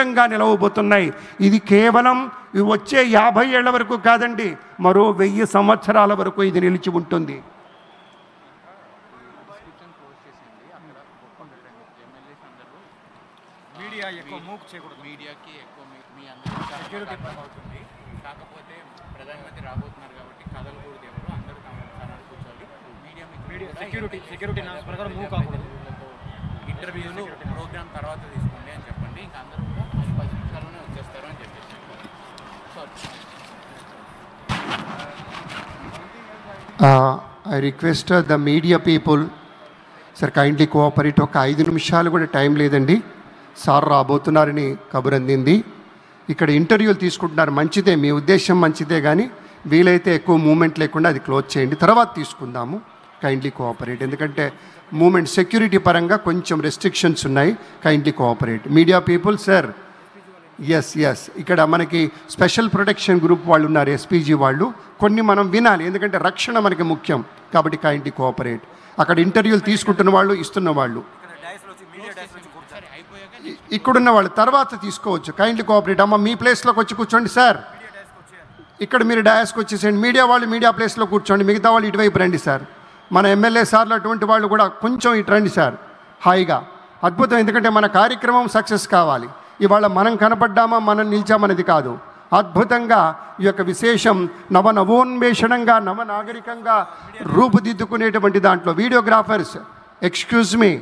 ప్రత్యేకంగా నిలవబోతున్నాయి. ఇది కేవలం వచ్చే 50 ఏళ్ల వరకు కాదండి, మరో 1000 సంవత్సరాల వరకు ఇది నిలిచి ఉంటుంది. కాకపోతే ప్రధానమంత్రి రాబోతున్నారు కాబట్టి కథలు కూడా దేవుడు అందరూ సెక్యూరిటీ ప్రకారం మూవ్ కాకూడదు. ఇంటర్వ్యూలు ప్రోగ్రామ్ తర్వాత తీసుకోండి అని చెప్పండి. ఇంకా అందరూ కూడా 10 నిమిషాల్లోనే వచ్చేస్తారు అని చెప్పేసి. I request the media people, sir, kindly cooperate. ఒక 5 నిమిషాలు కూడా టైం లేదండి, సార్ రాబోతున్నారని కబురు అందింది. ఇక్కడ ఇంటర్వ్యూలు తీసుకుంటున్నారు, మంచిదే, మీ ఉద్దేశం మంచిదే, కానీ వీలైతే ఎక్కువ మూమెంట్ లేకుండా అది క్లోజ్ చేయండి, తర్వాత తీసుకుందాము. కైండ్లీ కోఆపరేట్, ఎందుకంటే మూమెంట్ సెక్యూరిటీ పరంగా కొంచెం రెస్ట్రిక్షన్స్ ఉన్నాయి. Kindly cooperate media people. Sir yes ఇక్కడ మనకి స్పెషల్ ప్రొటెక్షన్ గ్రూప్ వాళ్ళు ఉన్నారు, ఎస్పీజీ వాళ్ళు, కొన్ని మనం వినాలి, ఎందుకంటే రక్షణ మనకి ముఖ్యం. కాబట్టి కైండ్లీ కోఆపరేట్. అక్కడ ఇంటర్వ్యూలు తీసుకుంటున్న వాళ్ళు, ఇస్తున్న వాళ్ళు, ఇక్కడున్న వాళ్ళు తర్వాత తీసుకోవచ్చు. Kindly cooperate. అమ్మ మీ ప్లేస్లోకి వచ్చి కూర్చోండి సార్, ఇక్కడ మీరు డయాస్కి వచ్చేసేయండి. మీడియా వాళ్ళు మీడియా ప్లేస్లో కూర్చోండి, మిగతా వాళ్ళు ఇటువైపు రండి సార్. మన ఎమ్మెల్యే సార్లు అటువంటి వాళ్ళు కూడా కొంచెం ఇటు రండి సార్, హాయిగా. అద్భుతం, ఎందుకంటే మన కార్యక్రమం సక్సెస్ కావాలి. ఇవాళ మనం కనపడ్డామా, మనం నిలిచామనేది కాదు. అద్భుతంగా ఈ యొక్క విశేషం నవోన్మేషణంగా, నవనాగరికంగా రూపుదిద్దుకునేటువంటి దాంట్లో videographers, excuse me,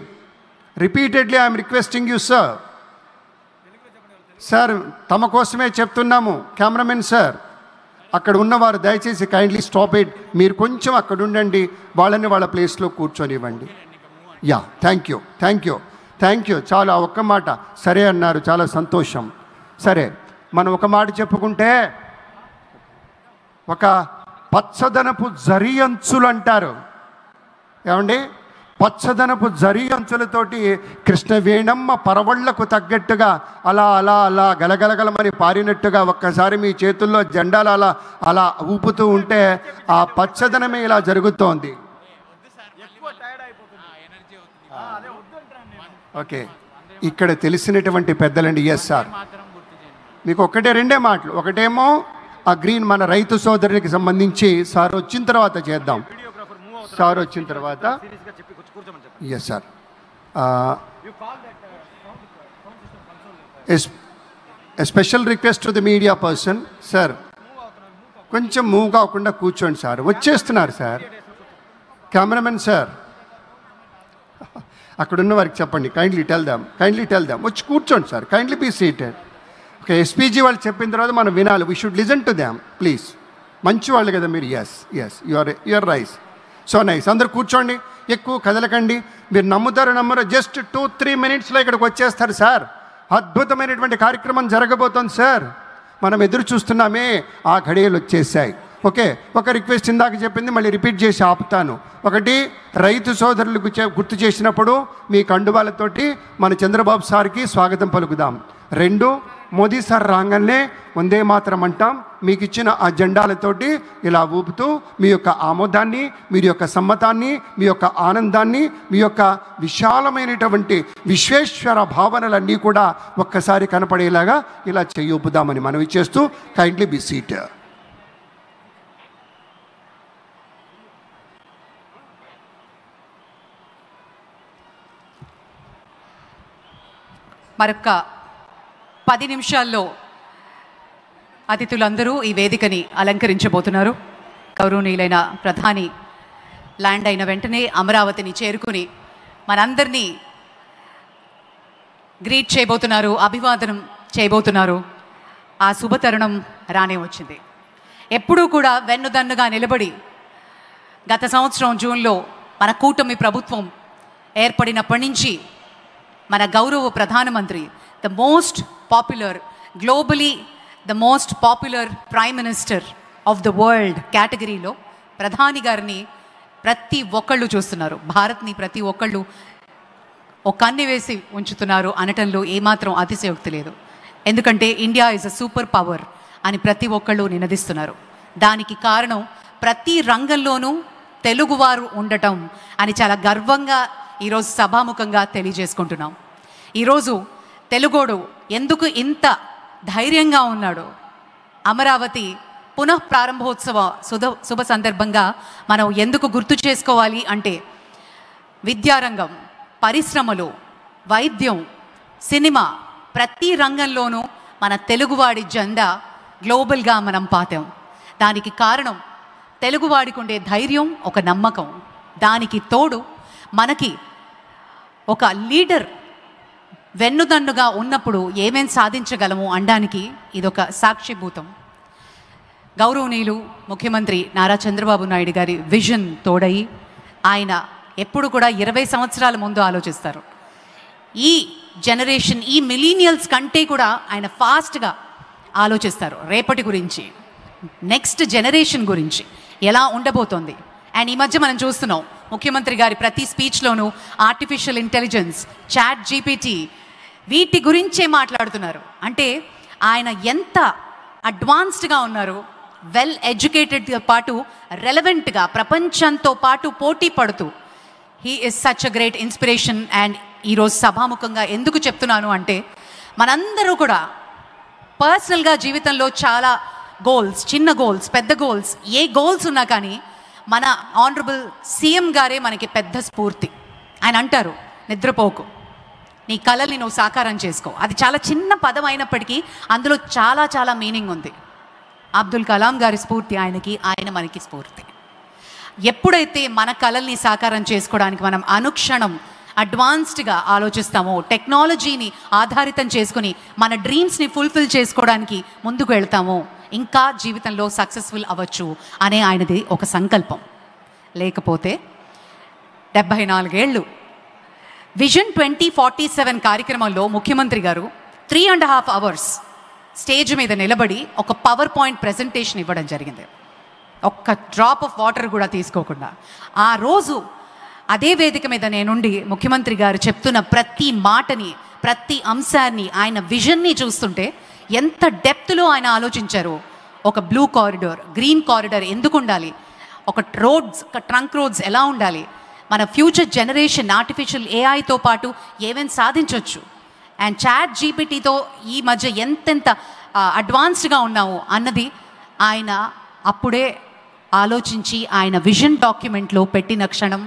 repeatedly I'm requesting you sir, sir తమ కోసమే చెప్తున్నాము. కెమెరామెన్ సార్, అక్కడ ఉన్నవారు దయచేసి కైండ్లీ స్టాప్ ఇట్. మీరు కొంచెం అక్కడ ఉండండి, వాళ్ళని వాళ్ళ ప్లేస్లో కూర్చొనివ్వండి. Yeah, thank you. చాలా ఒక్క మాట సరే అన్నారు, చాలా సంతోషం. సరే, మనం ఒక మాట చెప్పుకుంటే, ఒక పచ్చదనపు జరి అంచులు అంటారు, ఏమండి? పచ్చదనపు జరి అంచులతోటి కృష్ణవేణమ్మ పరవళ్లకు తగ్గట్టుగా అలా అలా అలా గలగలగలమని పారినట్టుగా ఒక్కసారి మీ చేతుల్లో జెండాలు అలా అలా ఊపుతూ ఉంటే ఆ పచ్చదనమే ఇలా జరుగుతోంది. ఓకే, ఇక్కడ తెలిసినటువంటి పెద్దలండి. ఎస్ సార్, మీకు ఒకటే రెండే మాటలు. ఒకటేమో ఆ గ్రీన్ మన రైతు సోదరునికి సంబంధించి సార్ వచ్చిన తర్వాత చేద్దాం. సార్ వచ్చిన తర్వాత. Yes sir, a special request to the media person. Sir కొంచెం మూవ్ కాకుండా కూర్చోండి సార్, వచ్చేస్తున్నారు సార్. కెమెరామెన్ సార్, అక్కడున్న వారికి చెప్పండి, కైండ్లీ టెల్ దామ్ వచ్చి కూర్చోండి sir, kindly be seated. Okay, SPG వాళ్ళు చెప్పిన తర్వాత మనం వినాలి, we should listen to them please. మంచి వాళ్ళు కదా మీరు. Yes your rice. So nice. అందరు కూర్చోండి, ఎక్కువ కదలకండి. మీరు నమ్మరు, జస్ట్ 2-3 మినిట్స్లో ఇక్కడికి వచ్చేస్తారు సార్. అద్భుతమైనటువంటి కార్యక్రమం జరగబోతోంది సార్, మనం ఎదురు చూస్తున్నామే, ఆ ఘడియలు వచ్చేసాయి. ఓకే, ఒక రిక్వెస్ట్ ఇందాక చెప్పింది మళ్ళీ రిపీట్ చేసి ఆపుతాను. ఒకటి, రైతు సోదరులకు గుర్తు చేసినప్పుడు మీ కండువాలతోటి మన చంద్రబాబు సార్కి స్వాగతం పలుకుదాం. 2, మోదీ సార్ రాగానే వందే మాతరం అంటాం. మీకు ఇచ్చిన ఆ జెండాలతోటి ఇలా ఊపుతూ మీ యొక్క ఆమోదాన్ని, మీ యొక్క సమ్మతాన్ని, మీ యొక్క ఆనందాన్ని, మీ యొక్క విశాలమైనటువంటి విశ్వేశ్వర భావనలన్నీ కూడా ఒక్కసారి కనపడేలాగా ఇలా చెయ్యూపుదామని మనవి చేస్తూ కైండ్లీ బి సీట్. మరొక 10 నిమిషాల్లో అతిథులందరూ ఈ వేదికని అలంకరించబోతున్నారు. గౌరవనీయులైన ప్రధాని ల్యాండ్ అయిన వెంటనే అమరావతిని చేరుకుని మనందరినీ గ్రీట్ చేయబోతున్నారు, అభివాదనం చేయబోతున్నారు. ఆ శుభతరుణం రానే వచ్చింది. ఎప్పుడూ కూడా వెన్నుదన్నుగా నిలబడి గత సంవత్సరం జూన్లో మన కూటమి ప్రభుత్వం ఏర్పడినప్పటి నుంచి మన గౌరవ ప్రధానమంత్రి, the most popular, globally the most popular prime minister of the world కేటగిరీలో ప్రధాని గారిని ప్రతి ఒక్కళ్ళు చూస్తున్నారు. భారత్ని ప్రతి ఒక్కళ్ళు ఒక కన్ను వేసి ఉంచుతున్నారు అనటంలో ఏమాత్రం అతిశయోక్తి లేదు. ఎందుకంటే India is a super power అని ప్రతి ఒక్కళ్ళు నినదిస్తున్నారు. దానికి కారణం ప్రతి రంగంలోనూ తెలుగువారు ఉండటం అని చాలా గర్వంగా ఈరోజు సభాముఖంగా తెలియజేసుకుంటున్నాం. ఈరోజు తెలుగోడు ఎందుకు ఇంత ధైర్యంగా ఉన్నాడు? అమరావతి పునః ప్రారంభోత్సవ శుభ సందర్భంగా మనం ఎందుకు గుర్తు చేసుకోవాలి అంటే, విద్యారంగం, పరిశ్రమలు, వైద్యం, సినిమా, ప్రతి రంగంలోనూ మన తెలుగువాడి జెండా గ్లోబల్గా మనం పాతాం. దానికి కారణం తెలుగువాడికి ఉండే ధైర్యం, ఒక నమ్మకం. దానికి తోడు మనకి ఒక లీడర్ వెన్నుదన్నుగా ఉన్నప్పుడు ఏమేం సాధించగలము అనడానికి ఇదొక సాక్షిభూతం. గౌరవనీయులు ముఖ్యమంత్రి నారా చంద్రబాబు నాయుడు గారి విజన్ తోడయి, ఆయన ఎప్పుడు కూడా 20 సంవత్సరాల ముందు ఆలోచిస్తారు. ఈ జనరేషన్, ఈ మిలీనియల్స్ కంటే కూడా ఆయన ఫాస్ట్గా ఆలోచిస్తారు రేపటి గురించి, నెక్స్ట్ జనరేషన్ గురించి ఎలా ఉండబోతోంది. అండ్ ఈ మధ్య మనం చూస్తున్నాం ముఖ్యమంత్రి గారి ప్రతి స్పీచ్లోనూ ఆర్టిఫిషియల్ ఇంటెలిజెన్స్, చాట్ జీపీటీ, వీటి గురించే మాట్లాడుతున్నారు. అంటే ఆయన ఎంత అడ్వాన్స్డ్గా ఉన్నారు, వెల్ ఎడ్యుకేటెడ్తో పాటు రెలవెంట్గా ప్రపంచంతో పాటు పోటీ పడుతూ. He is such a great inspiration. And ఈరోజు సభాముఖంగా ఎందుకు చెప్తున్నాను అంటే, మనందరూ కూడా పర్సనల్గా జీవితంలో చాలా గోల్స్, చిన్న గోల్స్, పెద్ద గోల్స్, ఏ గోల్స్ ఉన్నా కానీ మన ఆనరబుల్ సీఎం గారే మనకి పెద్ద స్ఫూర్తి. ఆయన అంటారు, నిద్రపోకు, నీ కళల్ని నువ్వు సాకారం చేసుకో. అది చాలా చిన్న పదం అయినప్పటికీ అందులో చాలా చాలా మీనింగ్ ఉంది. అబ్దుల్ కలాం గారి స్ఫూర్తి ఆయనకి, ఆయన మనకి స్ఫూర్తి. ఎప్పుడైతే మన కళల్ని సాకారం చేసుకోవడానికి మనం అనుక్షణం అడ్వాన్స్డ్గా ఆలోచిస్తామో, టెక్నాలజీని ఆధారితం చేసుకుని మన డ్రీమ్స్ని ఫుల్ఫిల్ చేసుకోవడానికి ముందుకు వెళ్తామో, ఇంకా జీవితంలో సక్సెస్ఫుల్ అవ్వచ్చు అనే ఆయనది ఒక సంకల్పం. లేకపోతే 74 ఏళ్ళు విజన్ 2047 కార్యక్రమంలో ముఖ్యమంత్రి గారు 3.5 hours స్టేజ్ మీద నిలబడి ఒక పవర్ పాయింట్ ప్రెజెంటేషన్ ఇవ్వడం జరిగింది, ఒక్క డ్రాప్ ఆఫ్ వాటర్ కూడా తీసుకోకుండా. ఆ రోజు అదే వేదిక మీద నేనుండి ముఖ్యమంత్రి గారు చెప్తున్న ప్రతి మాటని, ప్రతి అంశాన్ని, ఆయన విజన్ని చూస్తుంటే ఎంత డెప్త్లో ఆయన ఆలోచించారు. ఒక బ్లూ కారిడార్, గ్రీన్ కారిడార్ ఎందుకు ఉండాలి, ఒక రోడ్స్, ఒక ట్రంక్ రోడ్స్ ఎలా ఉండాలి, మన ఫ్యూచర్ జనరేషన్ ఆర్టిఫిషియల్ ఏఐతో పాటు ఏమేమి సాధించవచ్చు, అండ్ చాట్ జీపీటీతో ఈ మధ్య ఎంతెంత అడ్వాన్స్డ్గా ఉన్నాము అన్నది ఆయన అప్పుడే ఆలోచించి ఆయన విజన్ డాక్యుమెంట్లో పెట్టిన క్షణం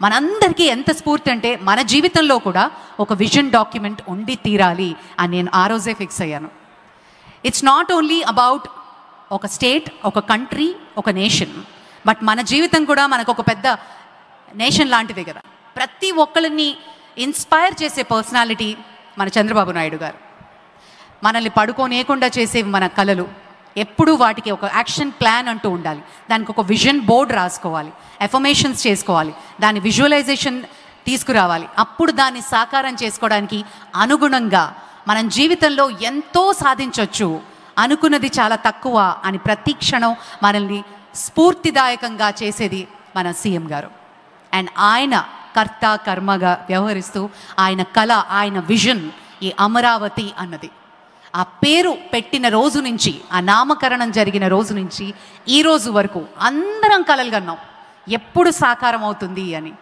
మనందరికీ ఎంత స్ఫూర్తి అంటే, మన జీవితంలో కూడా ఒక విజన్ డాక్యుమెంట్ ఉండి తీరాలి అని నేను ఆ రోజే ఫిక్స్ అయ్యాను. ఇట్స్ నాట్ ఓన్లీ అబౌట్ ఒక స్టేట్, ఒక కంట్రీ, ఒక నేషన్, బట్ మన జీవితం కూడా మనకు ఒక పెద్ద నేషన్ లాంటిదే కదా. ప్రతి ఒక్కరిని ఇన్స్పైర్ చేసే పర్సనాలిటీ మన చంద్రబాబు నాయుడు గారు. మనల్ని పడుకోనేకుండా చేసేవి మన కళలు. ఎప్పుడూ వాటికి ఒక యాక్షన్ ప్లాన్ అంటూ ఉండాలి, దానికి ఒక విజన్ బోర్డ్ రాసుకోవాలి, ఎఫర్మేషన్స్ చేసుకోవాలి, దాని విజువలైజేషన్ తీసుకురావాలి. అప్పుడు దాన్ని సాకారం చేసుకోవడానికి అనుగుణంగా మనం జీవితంలో ఎంతో సాధించవచ్చు, అనుకున్నది చాలా తక్కువ అని ప్రతి క్షణం మనల్ని స్ఫూర్తిదాయకంగా చేసేది మన సీఎం గారు. అండ్ ఆయన కర్త కర్మగా వ్యవహరిస్తూ ఆయన కళ, ఆయన విజన్ ఈ అమరావతి అన్నది. ఆ పేరు పెట్టిన రోజు నుంచి, ఆ నామకరణం జరిగిన రోజు నుంచి ఈ రోజు వరకు అందరం కలలు కన్నాం ఎప్పుడు సాకారం అవుతుంది అని.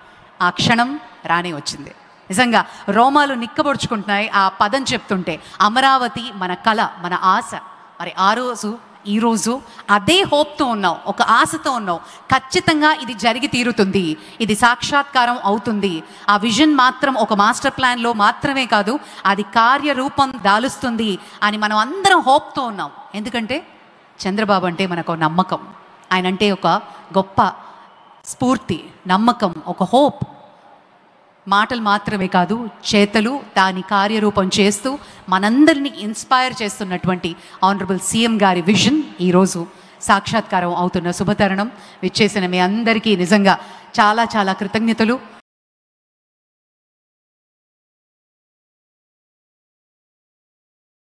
ఆ క్షణం రానే వచ్చింది. నిజంగా రోమాలు నిక్కబొడుచుకుంటున్నాయి ఆ పదం చెప్తుంటే. అమరావతి మన కళ, మన ఆశ. మరి ఆ రోజు, ఈరోజు అదే హోప్తో ఉన్నాం, ఒక ఆశతో ఉన్నాం. ఖచ్చితంగా ఇది జరిగి తీరుతుంది, ఇది సాక్షాత్కారం అవుతుంది. ఆ విజన్ మాత్రం ఒక మాస్టర్ ప్లాన్లో మాత్రమే కాదు, అది కార్యరూపం దాలుస్తుంది అని మనం అందరం హోప్తో ఉన్నాం. ఎందుకంటే చంద్రబాబు అంటే మనకు నమ్మకం, ఆయన అంటే ఒక గొప్ప స్ఫూర్తి, నమ్మకం, ఒక హోప్. మాటలు మాత్రమే కాదు, చేతలు దాని కార్యరూపం చేస్తూ మనందరినీ ఇన్స్పైర్ చేస్తున్నటువంటి ఆనరబుల్ సీఎం గారి విజన్ ఈరోజు సాక్షాత్కారం అవుతున్న శుభతరుణం. విచ్చేసిన మీ అందరికీ నిజంగా చాలా చాలా కృతజ్ఞతలు.